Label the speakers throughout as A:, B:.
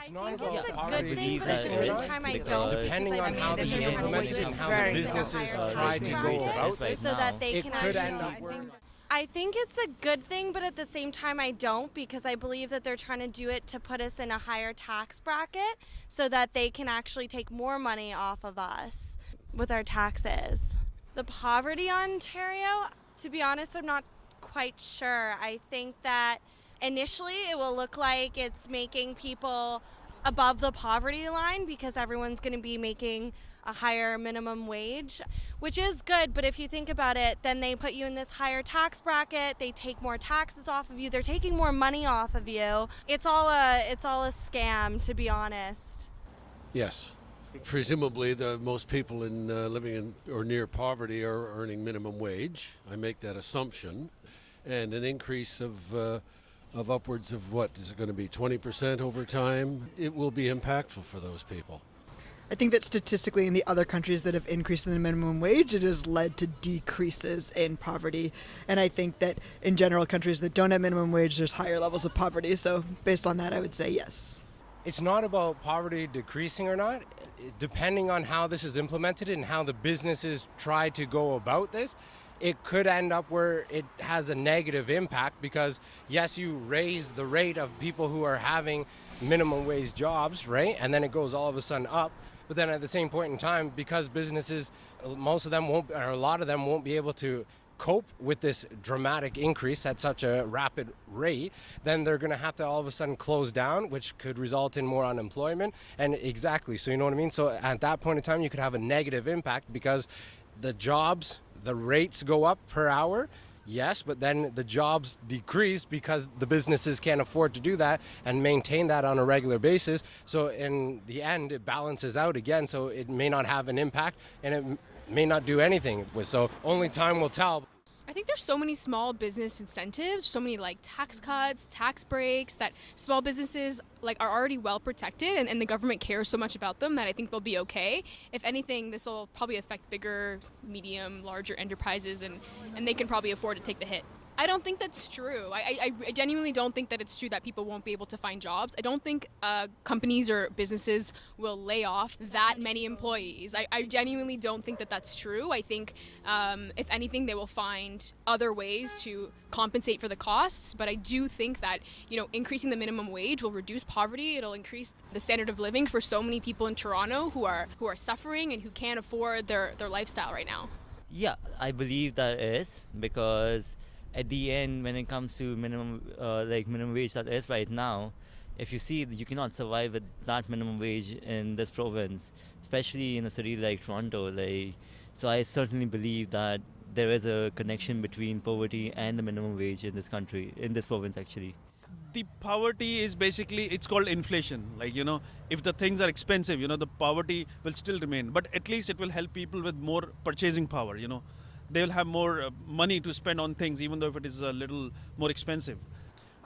A: It's not
B: think
A: about
B: it's a
A: poverty.
B: good thing, but at the same time I don't.
A: Depending on how this is implemented and how the businesses try to go about it,
B: so that they can
A: could end
B: actually.
A: up where...
B: I think it's a good thing, but at the same time I don't, because I believe that they're trying to do it to put us in a higher tax bracket so that they can actually take more money off of us with our taxes. The poverty on Ontario, to be honest, I'm not quite sure. I think that initially it will look like it's making people above the poverty line because everyone's going to be making a higher minimum wage, which is good, but if you think about it, then they put you in this higher tax bracket, they take more taxes off of you, they're taking more money off of you. It's all a scam, to be honest.
C: Yes. Presumably, most people living in or near poverty are earning minimum wage. I make that assumption. And an increase of upwards of what? Is it going to be 20% over time? It will be impactful for those people.
D: I think that statistically in the other countries that have increased the minimum wage, it has led to decreases in poverty. And I think that in general, countries that don't have minimum wage, there's higher levels of poverty. So based on that, I would say yes.
A: It's not about poverty decreasing or not. Depending on how this is implemented and how the businesses try to go about this, it could end up where it has a negative impact because, yes, you raise the rate of people who are having minimum wage jobs, right? And then it goes all of a sudden up. But then at the same point in time, because businesses, most of them won't, or a lot of them won't be able to cope with this dramatic increase at such a rapid rate, then they're going to have to all of a sudden close down, which could result in more unemployment. And exactly, so you know what I mean? So at that point in time, you could have a negative impact because the jobs, the rates go up per hour, yes, but then the jobs decrease because the businesses can't afford to do that and maintain that on a regular basis. So in the end, it balances out again, so it may not have an impact and it may not do anything. So only time will tell.
E: I think there's so many small business incentives, so many like tax cuts, tax breaks, that small businesses like are already well protected and the government cares so much about them that I think they'll be okay. If anything, this will probably affect bigger, medium, larger enterprises and they can probably afford to take the hit. I don't think that's true. I genuinely don't think that it's true that people won't be able to find jobs. I don't think companies or businesses will lay off that many employees. I genuinely don't think that that's true. I think if anything, they will find other ways to compensate for the costs. But I do think that, you know, increasing the minimum wage will reduce poverty. It'll increase the standard of living for so many people in Toronto who are suffering and who can't afford their lifestyle right now.
F: Yeah, I believe that is because at the end, when it comes to minimum wage that is right now, if you see that you cannot survive with that minimum wage in this province, especially in a city like Toronto. So I certainly believe that there is a connection between poverty and the minimum wage in this country, in this province actually.
G: The poverty is basically, it's called inflation. Like, you know, if the things are expensive, you know, the poverty will still remain. But at least it will help people with more purchasing power, you know. They will have more money to spend on things, even though if it is a little more expensive.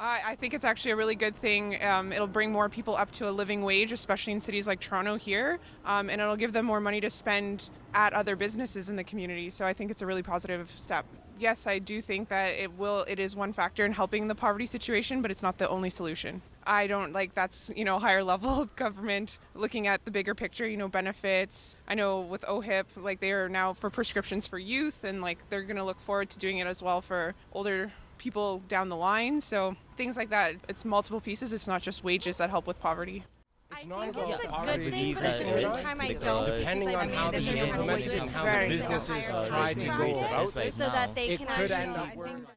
H: I think it's actually a really good thing. It'll bring more people up to a living wage, especially in cities like Toronto here, and it'll give them more money to spend at other businesses in the community. So I think it's a really positive step. Yes, I do think that it is one factor in helping the poverty situation, but it's not the only solution. I don't like that's, you know, higher level government looking at the bigger picture, you know, benefits. I know with OHIP, like they are now for prescriptions for youth and like they're going to look forward to doing it as well for older people down the line. So things like that, it's multiple pieces. It's not just wages that help with poverty.
A: It's
B: I
A: not
B: think
A: about
B: it's a
A: poverty
B: good thing, but at the
A: decreasing
B: same time I don't.
A: Depending on how this is implemented and how the businesses try to go about this,
B: so that they
A: it
B: can
A: could
B: actually
A: end up where